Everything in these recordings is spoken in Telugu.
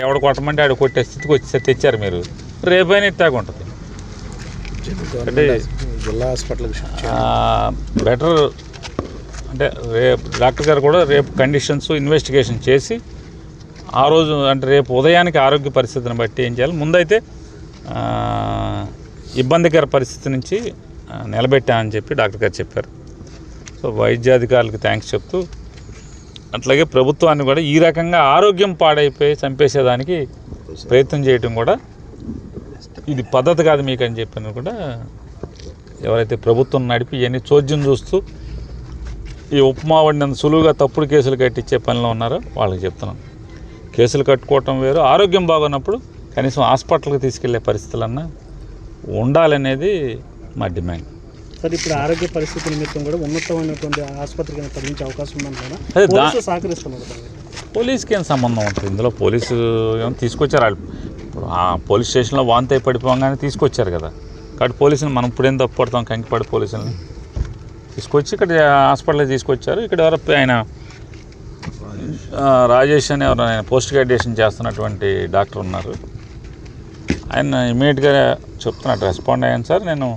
ఎవడు కొట్టమంటే ఆడు కొట్టే స్థితికి వచ్చి తెచ్చారు మీరు. రేపైనా ఇట్టాగా ఉంటుంది అంటే జిల్లా హాస్పిటల్ బెటర్. అంటే రేపు డాక్టర్ గారు కూడా రేపు కండిషన్స్ ఇన్వెస్టిగేషన్ చేసి ఆ రోజు అంటే రేపు ఉదయానికి ఆరోగ్య పరిస్థితిని బట్టి ఏం చేయాలి, ముందైతే ఇబ్బందికర పరిస్థితి నుంచి నిలబెట్టామని చెప్పి డాక్టర్ గారు చెప్పారు. సో వైద్యాధికారులకు థ్యాంక్స్ చెప్తూ, అట్లాగే ప్రభుత్వాన్ని కూడా ఈ రకంగా ఆరోగ్యం పాడైపోయి చంపేసేదానికి ప్రయత్నం చేయటం కూడా ఇది పద్ధతి కాదు మీకు అని చెప్పిన కూడా ఎవరైతే ప్రభుత్వం నడిపి ఇవన్నీ చోద్యం చూస్తూ ఈ ఉప్మా వండినంత సులువుగా తప్పుడు కేసులు కట్టించే పనిలో ఉన్నారో వాళ్ళకి చెప్తున్నాను. కేసులు కట్టుకోవటం వేరు, ఆరోగ్యం బాగున్నప్పుడు కనీసం హాస్పిటల్కి తీసుకెళ్లే పరిస్థితులన్నా ఉండాలనేది మా డిమాండ్. సార్, ఇప్పుడు ఆరోగ్య పరిస్థితి నిమిత్తం కూడా ఉన్నతమైనటువంటి ఆసుపత్రికి తరలించే అవకాశం ఉందంటారా? సహకరిస్తున్నారు. పోలీస్కి ఏం సంబంధం ఉంటుంది ఇందులో? పోలీసు ఏమో తీసుకొచ్చారు వాళ్ళు. ఇప్పుడు ఆ పోలీస్ స్టేషన్లో వాంతి అయి పడిపోగానే తీసుకొచ్చారు కదా. కాబట్టి పోలీసుని మనం ఇప్పుడేం తప్పుపడతాం? కంకిపాడు పోలీసులని తీసుకొచ్చి ఇక్కడ హాస్పిటల్కి తీసుకొచ్చారు. ఇక్కడ ఎవరు ఆయన రాజేష్ అని ఎవరు ఆయన పోస్ట్ గ్రాడ్యుయేషన్ చేస్తున్నటువంటి డాక్టర్ ఉన్నారు. ఆయన ఇమీడియట్గా చెప్తున్నాడు, రెస్పాండ్ అయ్యాను సార్, నేను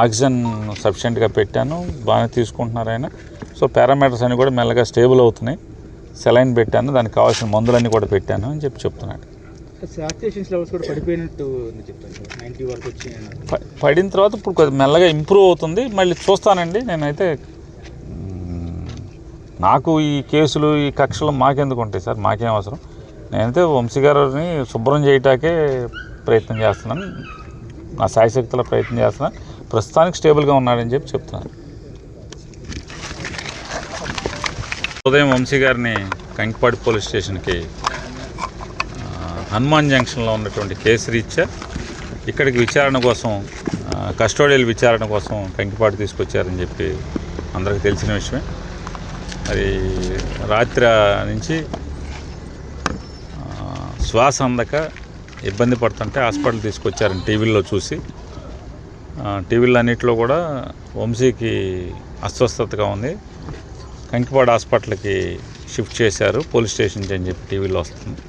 ఆక్సిజన్ సఫిషియెంట్గా పెట్టాను, బాగానే తీసుకుంటున్నారు ఆయన. సో పారామీటర్స్ అన్నీ కూడా మెల్లగా స్టేబుల్ అవుతున్నాయి, సెలైన్ పెట్టాను, దానికి కావాల్సిన మందులన్నీ కూడా పెట్టాను అని చెప్తున్నాడు. పడిన తర్వాత ఇప్పుడు కొద్దిగా మెల్లగా ఇంప్రూవ్ అవుతుంది. మళ్ళీ చూస్తానండి. నేనైతే నాకు ఈ కేసులు ఈ కక్షలు మాకెందుకు ఉంటాయి సార్? మాకేం అవసరం? నేనైతే వంశీ గారిని శుభ్రం చేయటాకే ప్రయత్నం చేస్తున్నాను, నా శాయశక్తిలో ప్రయత్నం చేస్తున్నాను. ప్రస్తుతానికి స్టేబుల్గా ఉన్నాడని చెప్తున్నాను. ఉదయం వంశీ గారిని కంకిపాడు పోలీస్ స్టేషన్కి హనుమాన్ జంక్షన్లో ఉన్నటువంటి కేసు రీత్యా ఇక్కడికి విచారణ కోసం, కస్టోడియల్ విచారణ కోసం కంకిపాడు తీసుకొచ్చారని చెప్పి అందరికీ తెలిసిన విషయమే. అది రాత్రి నుంచి శ్వాస అందక ఇబ్బంది పడుతుంటే హాస్పిటల్ తీసుకొచ్చారని టీవీల్లో చూసి, టీవీలో అన్నింటిలో కూడా వంశీకి అస్వస్థతగా ఉంది, కంకిపాడు హాస్పిటల్కి షిఫ్ట్ చేశారు పోలీస్ స్టేషన్కి అని చెప్పి టీవీలో వస్తుంది.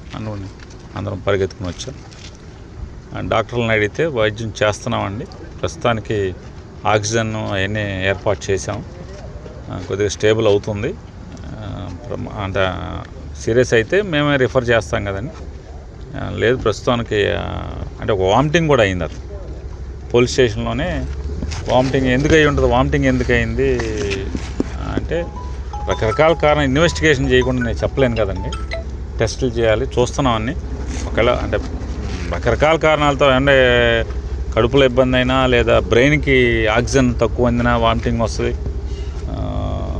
అందరం పరిగెత్తుకుని వచ్చాం. డాక్టర్లను అడిగితే వైద్యం చేస్తున్నామండి, ప్రస్తుతానికి ఆక్సిజన్ అవన్నీ ఏర్పాటు చేసాం, కొద్దిగా స్టేబుల్ అవుతుంది, అంటే సీరియస్ అయితే మేమే రిఫర్ చేస్తాం కదండి. లేదు ప్రస్తుతానికి అంటే ఒక వామిటింగ్ కూడా అయింది. అది పోలీస్ స్టేషన్లోనే వామిటింగ్ ఎందుకు అయ్యి ఉంటుంది? వామిటింగ్ ఎందుకు అయింది అంటే రకరకాల కారణం ఇన్వెస్టిగేషన్ చేయకుండా నేను చెప్పలేను కదండి. టెస్టులు చేయాలి, చూస్తున్నామని. ఒకవేళ అంటే రకరకాల కారణాలతో అంటే కడుపులో ఇబ్బంది అయినా లేదా బ్రెయిన్కి ఆక్సిజన్ తక్కువ అందినా వామిటింగ్ వస్తుంది.